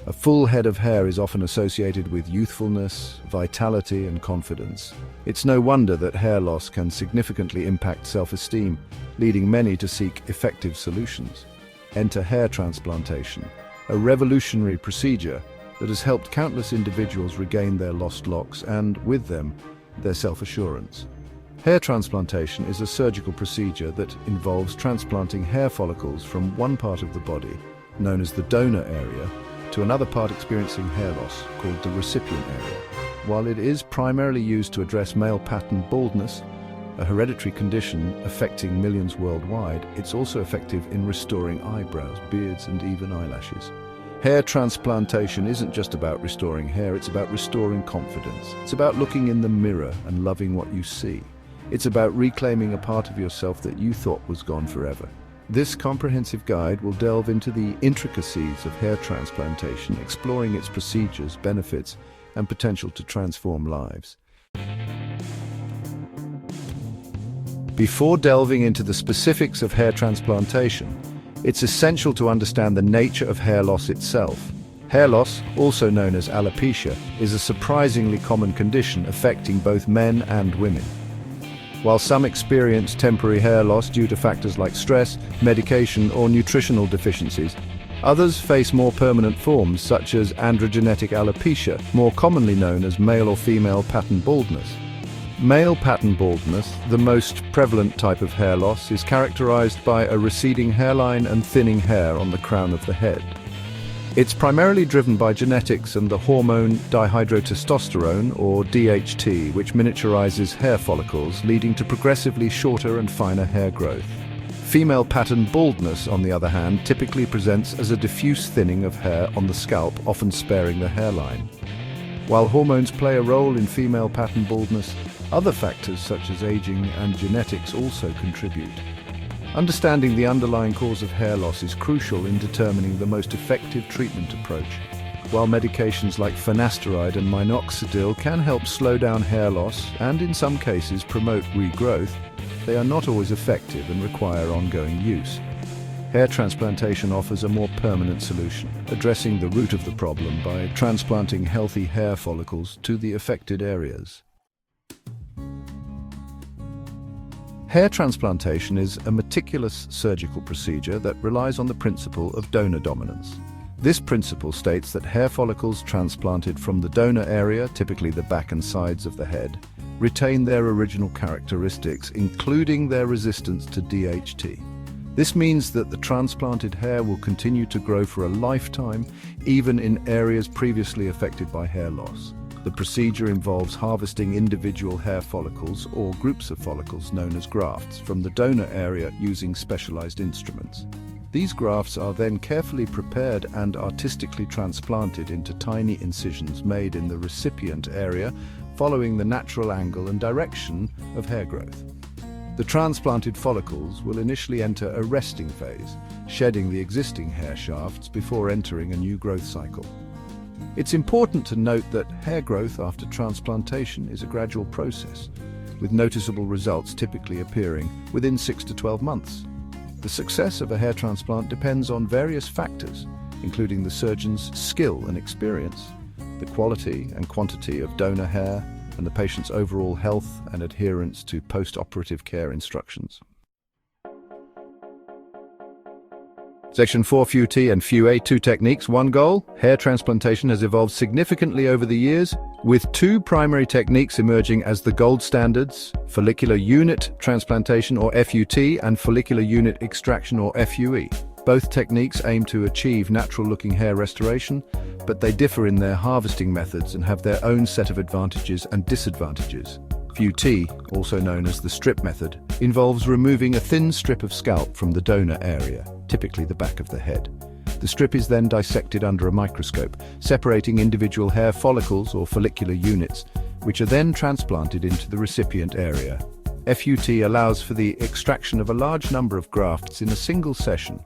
A full head of hair is often associated with youthfulness, vitality, and confidence. It's no wonder that hair loss can significantly impact self-esteem, leading many to seek effective solutions. Enter hair transplantation, a revolutionary procedure that has helped countless individuals regain their lost locks and, with them, their self-assurance. Hair transplantation is a surgical procedure that involves transplanting hair follicles from one part of the body, known as the donor area, to another part experiencing hair loss, called the recipient area. While it is primarily used to address male pattern baldness, a hereditary condition affecting millions worldwide, it's also effective in restoring eyebrows, beards, and even eyelashes. Hair transplantation isn't just about restoring hair, it's about restoring confidence. It's about looking in the mirror and loving what you see. It's about reclaiming a part of yourself that you thought was gone forever. This comprehensive guide will delve into the intricacies of hair transplantation, exploring its procedures, benefits, and potential to transform lives. Before delving into the specifics of hair transplantation, it's essential to understand the nature of hair loss itself. Hair loss, also known as alopecia, is a surprisingly common condition affecting both men and women. While some experience temporary hair loss due to factors like stress, medication, or nutritional deficiencies, others face more permanent forms such as androgenetic alopecia, more commonly known as male or female pattern baldness. Male pattern baldness, the most prevalent type of hair loss, is characterized by a receding hairline and thinning hair on the crown of the head. It's primarily driven by genetics and the hormone dihydrotestosterone, or DHT, which miniaturizes hair follicles, leading to progressively shorter and finer hair growth. Female pattern baldness, on the other hand, typically presents as a diffuse thinning of hair on the scalp, often sparing the hairline. While hormones play a role in female pattern baldness, other factors such as aging and genetics also contribute. Understanding the underlying cause of hair loss is crucial in determining the most effective treatment approach. While medications like finasteride and minoxidil can help slow down hair loss and in some cases promote regrowth, they are not always effective and require ongoing use. Hair transplantation offers a more permanent solution, addressing the root of the problem by transplanting healthy hair follicles to the affected areas. Hair transplantation is a meticulous surgical procedure that relies on the principle of donor dominance. This principle states that hair follicles transplanted from the donor area, typically the back and sides of the head, retain their original characteristics, including their resistance to DHT. This means that the transplanted hair will continue to grow for a lifetime, even in areas previously affected by hair loss. The procedure involves harvesting individual hair follicles, or groups of follicles known as grafts, from the donor area using specialized instruments. These grafts are then carefully prepared and artistically transplanted into tiny incisions made in the recipient area, following the natural angle and direction of hair growth. The transplanted follicles will initially enter a resting phase, shedding the existing hair shafts before entering a new growth cycle. It's important to note that hair growth after transplantation is a gradual process, with noticeable results typically appearing within 6 to 12 months. The success of a hair transplant depends on various factors, including the surgeon's skill and experience, the quality and quantity of donor hair, and the patient's overall health and adherence to post-operative care instructions. Section 4, FUT and FUA, two techniques, one goal. Hair transplantation has evolved significantly over the years, with two primary techniques emerging as the gold standards: follicular unit transplantation, or FUT, and follicular unit extraction, or FUE. Both techniques aim to achieve natural-looking hair restoration, but they differ in their harvesting methods and have their own set of advantages and disadvantages. FUT, also known as the strip method, involves removing a thin strip of scalp from the donor area, typically the back of the head. The strip is then dissected under a microscope, separating individual hair follicles or follicular units, which are then transplanted into the recipient area. FUT allows for the extraction of a large number of grafts in a single session,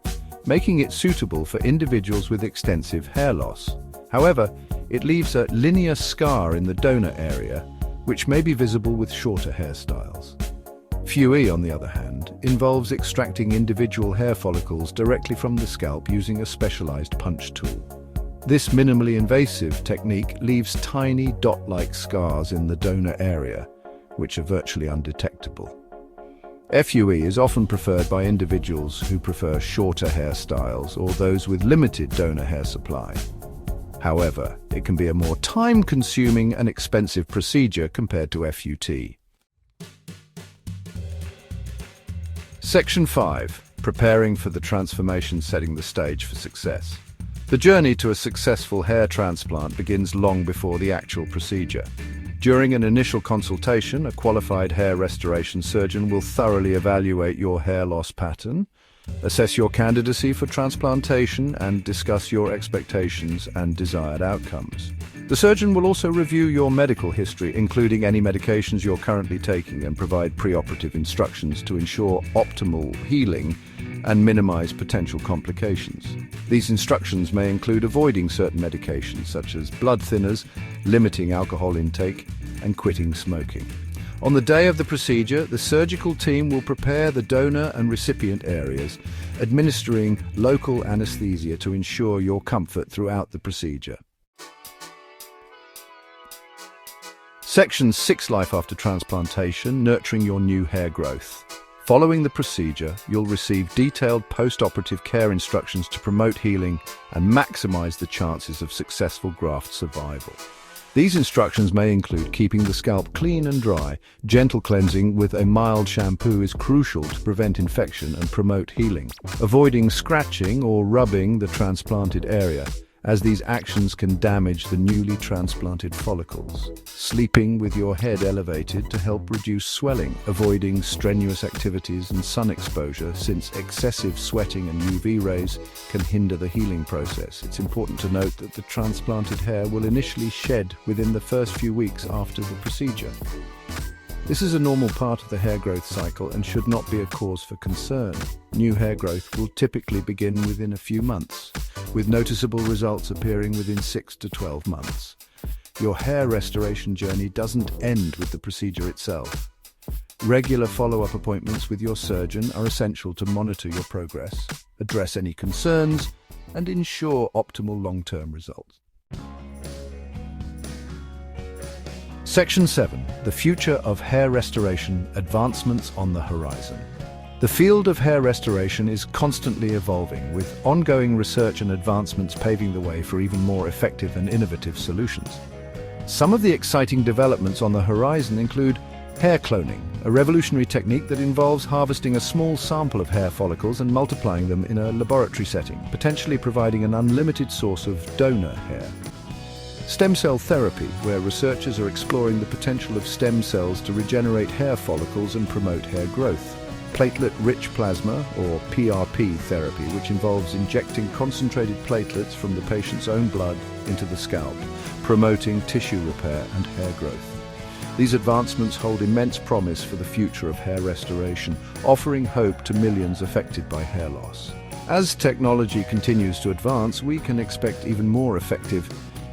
making it suitable for individuals with extensive hair loss. However, it leaves a linear scar in the donor area, which may be visible with shorter hairstyles. FUE, on the other hand, involves extracting individual hair follicles directly from the scalp using a specialized punch tool. This minimally invasive technique leaves tiny dot-like scars in the donor area, which are virtually undetectable. FUE is often preferred by individuals who prefer shorter hairstyles or those with limited donor hair supply. However, it can be a more time-consuming and expensive procedure compared to FUT. Section 5. Preparing for the transformation, setting the stage for success. The journey to a successful hair transplant begins long before the actual procedure. During an initial consultation, a qualified hair restoration surgeon will thoroughly evaluate your hair loss pattern, assess your candidacy for transplantation, and discuss your expectations and desired outcomes. The surgeon will also review your medical history, including any medications you're currently taking, and provide preoperative instructions to ensure optimal healing and minimize potential complications. These instructions may include avoiding certain medications such as blood thinners, limiting alcohol intake, and quitting smoking. On the day of the procedure, the surgical team will prepare the donor and recipient areas, administering local anesthesia to ensure your comfort throughout the procedure. Section 6. Life after transplantation, nurturing your new hair growth. Following the procedure, you'll receive detailed post-operative care instructions to promote healing and maximize the chances of successful graft survival. These instructions may include keeping the scalp clean and dry. Gentle cleansing with a mild shampoo is crucial to prevent infection and promote healing. Avoiding scratching or rubbing the transplanted area, as these actions can damage the newly transplanted follicles. Sleeping with your head elevated to help reduce swelling. Avoiding strenuous activities and sun exposure, since excessive sweating and UV rays can hinder the healing process. It's important to note that the transplanted hair will initially shed within the first few weeks after the procedure. This is a normal part of the hair growth cycle and should not be a cause for concern. New hair growth will typically begin within a few months, with noticeable results appearing within 6 to 12 months. Your hair restoration journey doesn't end with the procedure itself. Regular follow-up appointments with your surgeon are essential to monitor your progress, address any concerns, and ensure optimal long-term results. Section 7. The future of hair restoration, advancements on the horizon. The field of hair restoration is constantly evolving, with ongoing research and advancements paving the way for even more effective and innovative solutions. Some of the exciting developments on the horizon include hair cloning, a revolutionary technique that involves harvesting a small sample of hair follicles and multiplying them in a laboratory setting, potentially providing an unlimited source of donor hair. Stem cell therapy, where researchers are exploring the potential of stem cells to regenerate hair follicles and promote hair growth. Platelet-rich plasma, or PRP therapy, which involves injecting concentrated platelets from the patient's own blood into the scalp, promoting tissue repair and hair growth. These advancements hold immense promise for the future of hair restoration, offering hope to millions affected by hair loss. As technology continues to advance, we can expect even more effective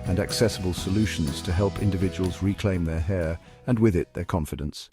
and accessible solutions to help individuals reclaim their hair, and with it, their confidence.